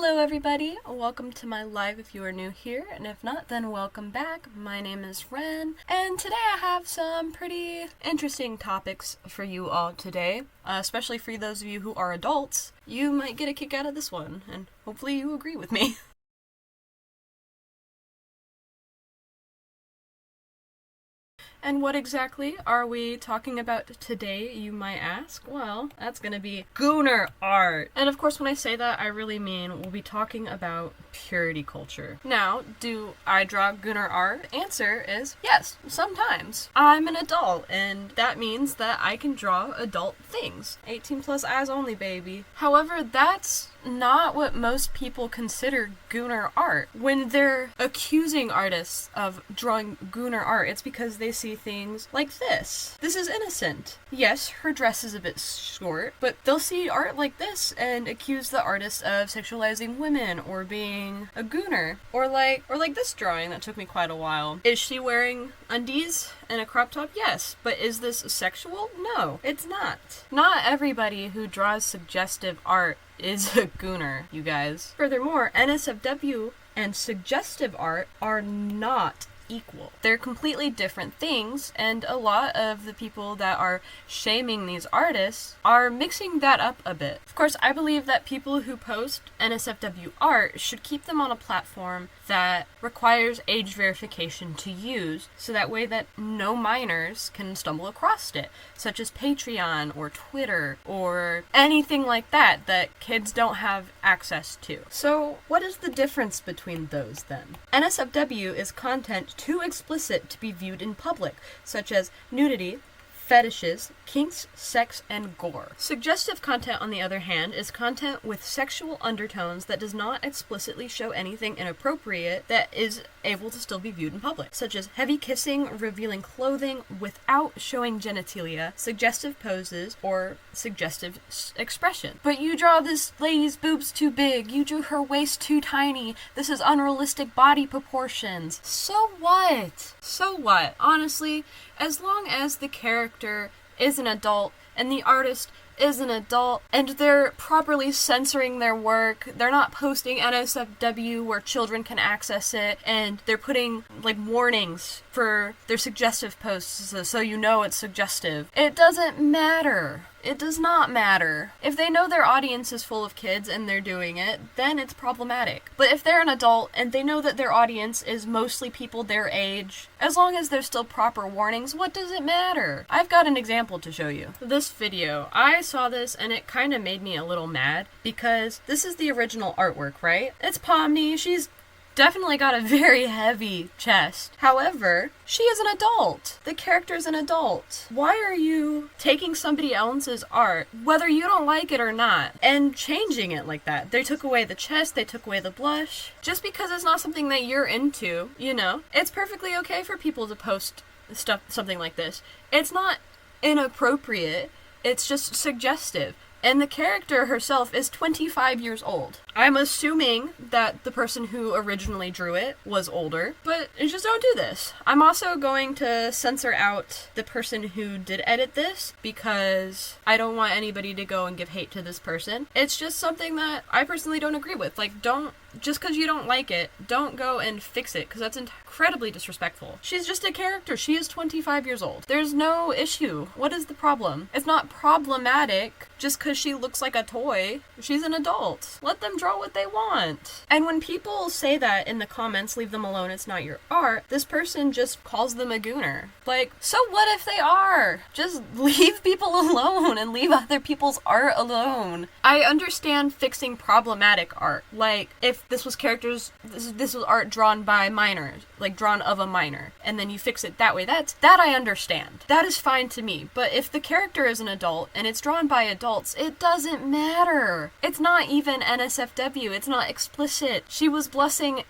Hello everybody, welcome to my live if you are new here, and if not, then welcome back. My name is Ren, and today I have some pretty interesting topics for you all today, especially for those of you who are adults. You might get a kick out of this one, and hopefully you agree with me. And what exactly are we talking about today, you might ask? Well, that's gonna be gooner art. And of course, when I say that, I really mean we'll be talking about purity culture. Now, do I draw gooner art? Answer is yes, sometimes. I'm an adult, and that means that I can draw adult things. 18 plus eyes only, baby. However, that's not what most people consider gooner art. When they're accusing artists of drawing gooner art, it's because they see things like this. This is innocent. Yes, her dress is a bit short, but they'll see art like this and accuse the artist of sexualizing women or being a gooner. Or like this drawing that took me quite a while. Is she wearing undies and a crop top? Yes. But is this sexual? No, it's not. Not everybody who draws suggestive art is a gooner, you guys. Furthermore, NSFW and suggestive art are not equal. They're completely different things, and a lot of the people that are shaming these artists are mixing that up a bit. Of course, I believe that people who post NSFW art should keep them on a platform that requires age verification to use, so that way that no minors can stumble across it, such as Patreon or Twitter or anything like that that kids don't have access to. So what is the difference between those then? NSFW is content too explicit to be viewed in public, such as nudity, fetishes, kinks, sex, and gore. Suggestive content, on the other hand, is content with sexual undertones that does not explicitly show anything inappropriate that is able to still be viewed in public, such as heavy kissing, revealing clothing without showing genitalia, suggestive poses, or suggestive expression. But you draw this lady's boobs too big, you drew her waist too tiny, this is unrealistic body proportions. So what? So what? Honestly, as long as the character is an adult and the artist is an adult and they're properly censoring their work, they're not posting NSFW where children can access it, and they're putting like warnings for their suggestive posts so you know it's suggestive. It doesn't matter. It does not matter. If they know their audience is full of kids and they're doing it, then it's problematic. But if they're an adult and they know that their audience is mostly people their age, as long as there's still proper warnings, what does it matter? I've got an example to show you. This video, I saw this and it kind of made me a little mad because this is the original artwork, right? It's Pomni, she's definitely got a very heavy chest. However, she is an adult. The character is an adult. Why are you taking somebody else's art, whether you don't like it or not, and changing it like that? They took away the chest, they took away the blush. Just because it's not something that you're into, you know, it's perfectly okay for people to post something like this. It's not inappropriate, it's just suggestive. And the character herself is 25 years old. I'm assuming that the person who originally drew it was older, but just don't do this. I'm also going to censor out the person who did edit this because I don't want anybody to go and give hate to this person. It's just something that I personally don't agree with. Like, just because you don't like it, don't go and fix it, because that's incredibly disrespectful. She's just a character. She is 25 years old. There's no issue. What is the problem? It's not problematic just because she looks like a toy. She's an adult. Let them draw what they want. And when people say that in the comments, leave them alone, it's not your art, this person just calls them a gooner. Like, so what if they are? Just leave people alone and leave other people's art alone. I understand fixing problematic art. Like, if this was this was art drawn by minors, like drawn of a minor, and then you fix it that way, that I understand. That is fine to me. But if the character is an adult and it's drawn by adults, it doesn't matter. It's not even NSFW. It's not explicit. She was blushing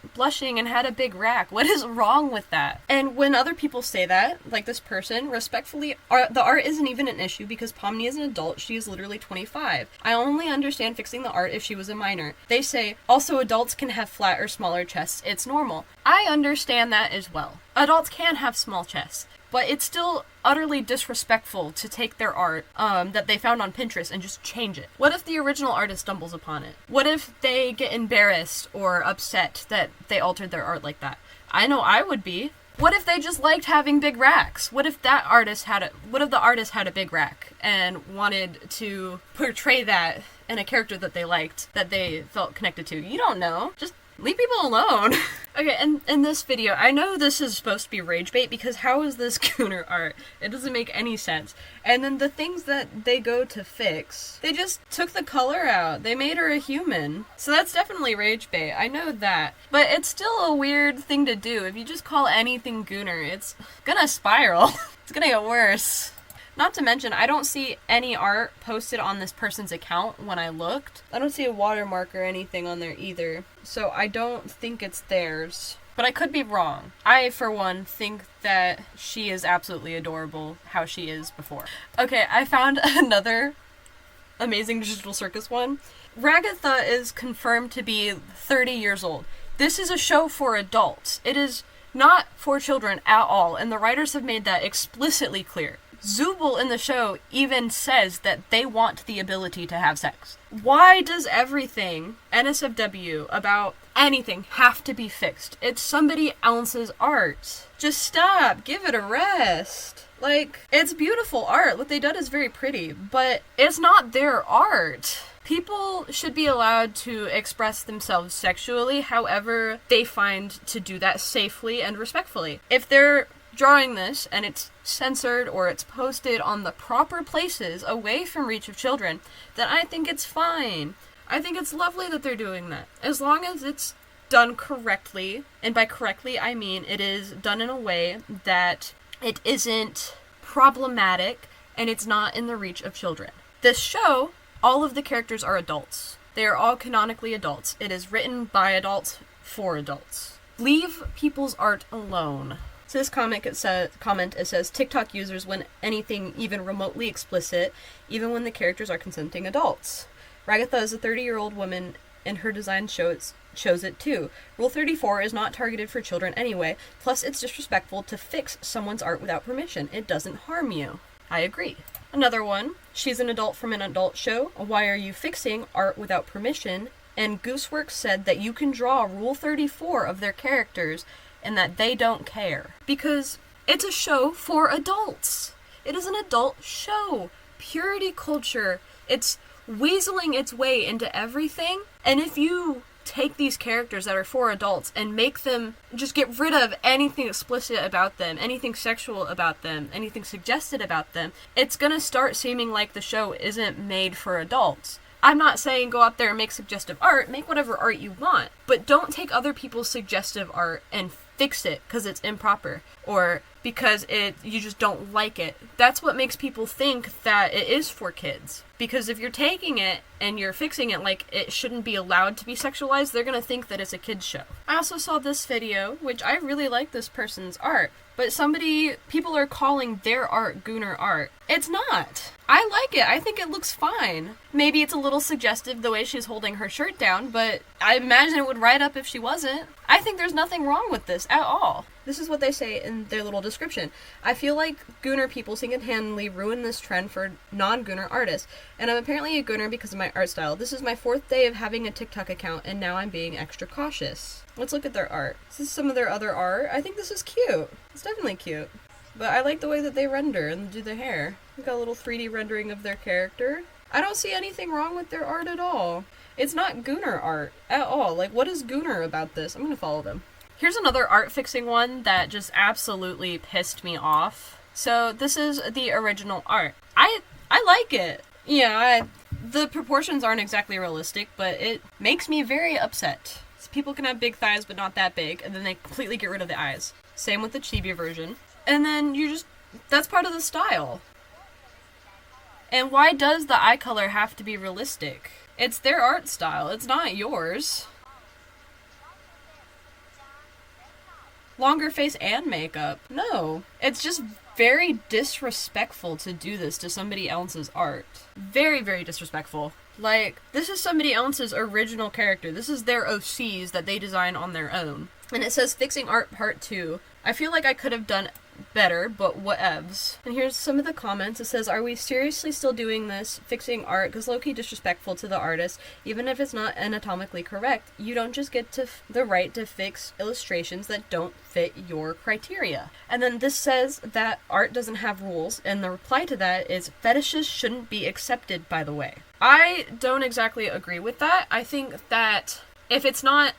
and had a big rack. What is wrong with that? And when other people say that, like this person, respectfully, the art isn't even an issue because Pomni is an adult. She is literally 25. I only understand fixing the art if she was a minor. They say, also adults can have flat or smaller chests. It's normal. I understand that as well. Adults can have small chests. but it's still utterly disrespectful to take their art that they found on Pinterest and just change it. What if the original artist stumbles upon it? What if they get embarrassed or upset that they altered their art like that? I know I would be. What if they just liked having big racks? What if the artist had a big rack and wanted to portray that in a character that they liked, that they felt connected to? You don't know. Just leave people alone. Okay, and in this video, I know this is supposed to be rage bait because how is this gooner art? It doesn't make any sense. And then the things that they go to fix, they just took the color out. They made her a human. So that's definitely rage bait. I know that. But it's still a weird thing to do. If you just call anything gooner, it's gonna spiral. It's gonna get worse. Not to mention, I don't see any art posted on this person's account when I looked. I don't see a watermark or anything on there either. So I don't think it's theirs. But I could be wrong. I, for one, think that she is absolutely adorable how she is before. Okay, I found another Amazing Digital Circus one. Ragatha is confirmed to be 30 years old. This is a show for adults. It is not for children at all, and the writers have made that explicitly clear. Zubul in the show even says that they want the ability to have sex. Why does everything NSFW about anything have to be fixed? It's somebody else's art. Just stop. Give it a rest. Like, it's beautiful art. What they done is very pretty, but it's not their art. People should be allowed to express themselves sexually however they find to do that safely and respectfully. If they're drawing this and it's censored or it's posted on the proper places away from reach of children, then I think it's fine. I think it's lovely that they're doing that. As long as it's done correctly, and by correctly I mean it is done in a way that it isn't problematic and it's not in the reach of children. This show, all of the characters are adults. They are all canonically adults. It is written by adults for adults. Leave people's art alone. So this comment, it says, TikTok users when anything even remotely explicit, even when the characters are consenting adults. Ragatha is a 30-year-old woman, and her design shows it too. Rule 34 is not targeted for children anyway, plus it's disrespectful to fix someone's art without permission. It doesn't harm you. I agree. Another one, she's an adult from an adult show. Why are you fixing art without permission? And Gooseworks said that you can draw Rule 34 of their characters and that they don't care. Because it's a show for adults. It is an adult show. Purity culture. It's weaseling its way into everything. And if you take these characters that are for adults and make them, just get rid of anything explicit about them, anything sexual about them, anything suggested about them, it's gonna start seeming like the show isn't made for adults. I'm not saying go out there and make suggestive art, make whatever art you want, but don't take other people's suggestive art and fix it because it's improper or because you just don't like it. That's what makes people think that it is for kids. Because if you're taking it and you're fixing it like it shouldn't be allowed to be sexualized, they're gonna think that it's a kid's show. I also saw this video, which I really like this person's art, but people are calling their art gooner art. It's not. I like it. I think it looks fine. Maybe it's a little suggestive the way she's holding her shirt down, but I imagine it would ride up if she wasn't. I think there's nothing wrong with this at all. This is what they say in their little description. I feel like gooner people single-handedly ruin this trend for non-gooner artists, and I'm apparently a gooner because of my art style. This is my 4th day of having a TikTok account, and now I'm being extra cautious. Let's look at their art. This is some of their other art. I think this is cute. It's definitely cute. But I like the way that they render and do the hair. We've got a little 3D rendering of their character. I don't see anything wrong with their art at all. It's not gooner art at all. Like, what is gooner about this? I'm gonna follow them. Here's another art fixing one that just absolutely pissed me off. So this is the original art. I like it. Yeah, the proportions aren't exactly realistic, but it makes me very upset. So people can have big thighs but not that big, and then they completely get rid of the eyes. Same with the chibi version. And then that's part of the style. And why does the eye color have to be realistic? It's their art style, it's not yours. Longer face and makeup. No. It's just very disrespectful to do this to somebody else's art. Very, very disrespectful. Like, this is somebody else's original character. This is their OCs that they design on their own. And it says Fixing Art Part 2. I feel like I could have done better, but whatevs. And here's some of the comments. It says, are we seriously still doing this, fixing art, because low-key disrespectful to the artist, even if it's not anatomically correct? You don't just get to the right to fix illustrations that don't fit your criteria. And then this says that art doesn't have rules, and the reply to that is, fetishes shouldn't be accepted, by the way. I don't exactly agree with that. I think that if it's not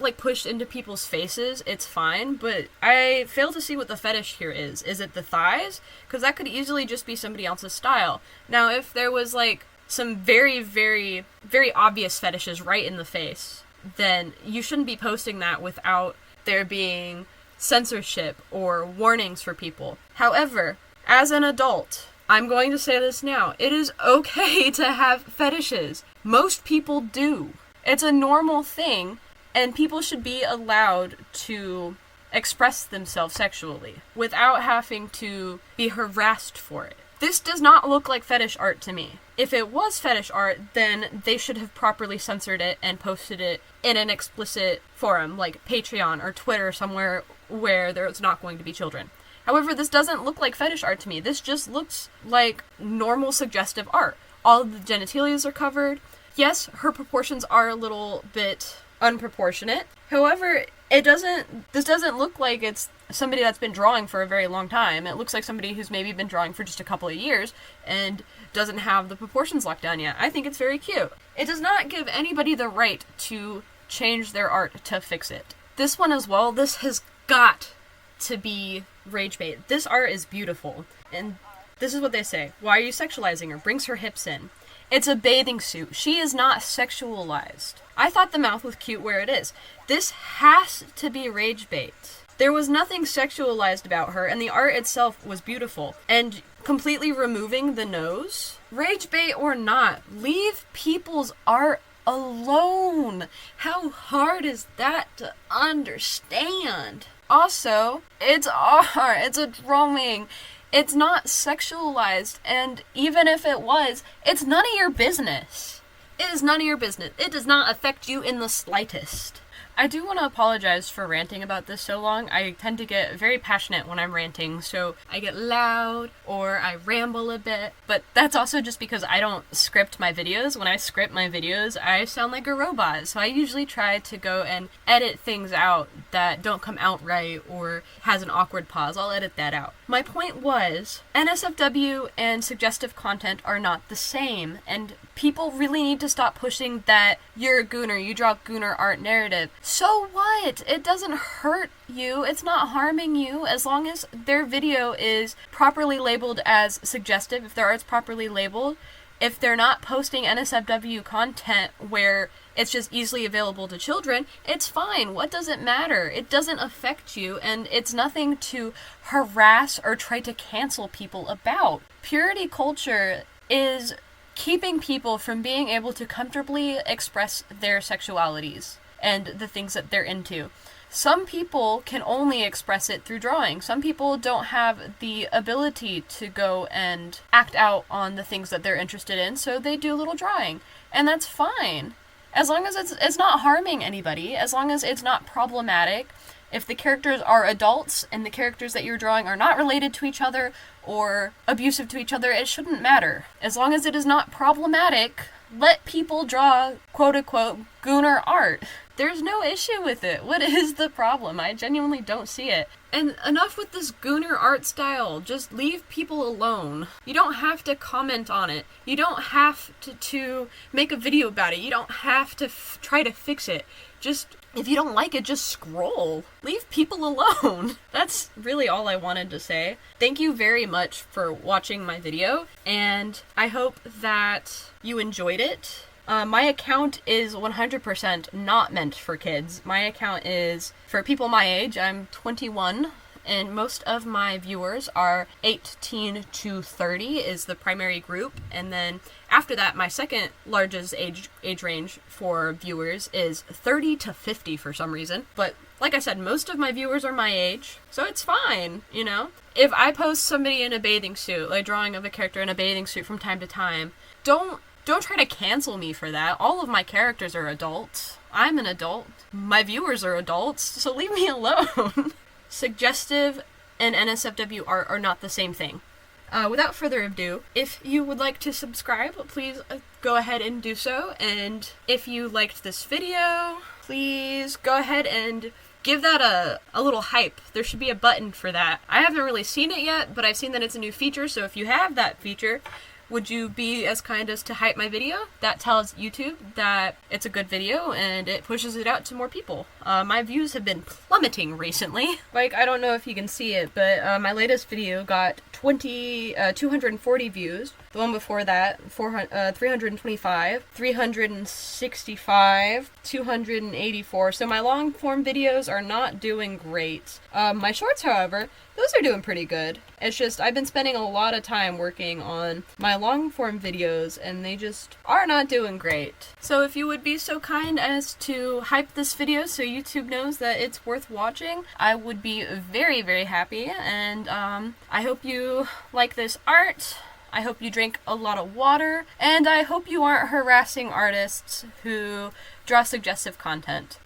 like pushed into people's faces, it's fine, but I fail to see what the fetish here is. Is it the thighs? Because that could easily just be somebody else's style. Now, if there was like some very, very, very obvious fetishes right in the face, then you shouldn't be posting that without there being censorship or warnings for people. However, as an adult, I'm going to say this now, it is okay to have fetishes. Most people do. It's a normal thing, and people should be allowed to express themselves sexually without having to be harassed for it. This does not look like fetish art to me. If it was fetish art, then they should have properly censored it and posted it in an explicit forum, like Patreon or Twitter, somewhere where there's not going to be children. However, this doesn't look like fetish art to me. This just looks like normal suggestive art. All of the genitalias are covered. Yes, her proportions are a little bit unproportionate. However, this doesn't look like it's somebody that's been drawing for a very long time. It looks like somebody who's maybe been drawing for just a couple of years and doesn't have the proportions locked down yet. I think it's very cute. It does not give anybody the right to change their art to fix it. This one as well, this has got to be rage bait. This art is beautiful. And this is what they say. Why are you sexualizing her? Brings her hips in. It's a bathing suit. She is not sexualized. I thought the mouth was cute where it is. This has to be rage bait. There was nothing sexualized about her, and the art itself was beautiful. And completely removing the nose, rage bait or not, leave people's art alone. How hard is that to understand? Also, it's art. It's a drawing. It's not sexualized, and even if it was, it's none of your business. It is none of your business. It does not affect you in the slightest. I do want to apologize for ranting about this so long. I tend to get very passionate when I'm ranting, so I get loud or I ramble a bit, but that's also just because I don't script my videos. When I script my videos, I sound like a robot, so I usually try to go and edit things out that don't come out right or has an awkward pause. I'll edit that out. My point was, NSFW and suggestive content are not the same, and people really need to stop pushing that you're a gooner, you draw gooner art narrative. So what? It doesn't hurt you. It's not harming you as long as their video is properly labeled as suggestive, if their art's properly labeled. If they're not posting NSFW content where it's just easily available to children, it's fine. What does it matter? It doesn't affect you, and it's nothing to harass or try to cancel people about. Purity culture is keeping people from being able to comfortably express their sexualities and the things that they're into. Some people can only express it through drawing. Some people don't have the ability to go and act out on the things that they're interested in, so they do a little drawing. And that's fine. As long as it's not harming anybody, as long as it's not problematic. If the characters are adults and the characters that you're drawing are not related to each other or abusive to each other, it shouldn't matter. As long as it is not problematic, let people draw quote-unquote gooner art. There's no issue with it. What is the problem? I genuinely don't see it. And enough with this gooner art style. Just leave people alone. You don't have to comment on it. You don't have to make a video about it. You don't have to try to fix it. Just, if you don't like it, just scroll. Leave people alone. That's really all I wanted to say. Thank you very much for watching my video, and I hope that you enjoyed it. My account is 100% not meant for kids. My account is for people my age. I'm 21, and most of my viewers are 18 to 30 is the primary group, and then after that, my second largest age range for viewers is 30 to 50 for some reason. But like I said, most of my viewers are my age, so it's fine, you know? If I post somebody in a bathing suit, like drawing of a character in a bathing suit from time to time, don't try to cancel me for that. All of my characters are adults. I'm an adult. My viewers are adults, so leave me alone. Suggestive and NSFW art are not the same thing. Without further ado, if you would like to subscribe, please go ahead and do so. And if you liked this video, please go ahead and give that a little hype. There should be a button for that. I haven't really seen it yet, but I've seen that it's a new feature, so if you have that feature, would you be as kind as to hype my video? That tells YouTube that it's a good video and it pushes it out to more people. My views have been plummeting recently. Like, I don't know if you can see it, but my latest video got 240 views. The one before that, 325, 365, 284. So my long form videos are not doing great. My shorts, however, those are doing pretty good. It's just I've been spending a lot of time working on my long form videos and they just are not doing great. So if you would be so kind as to hype this video so YouTube knows that it's worth watching, I would be very, very happy. And I hope you like this art. I hope you drink a lot of water, and I hope you aren't harassing artists who draw suggestive content.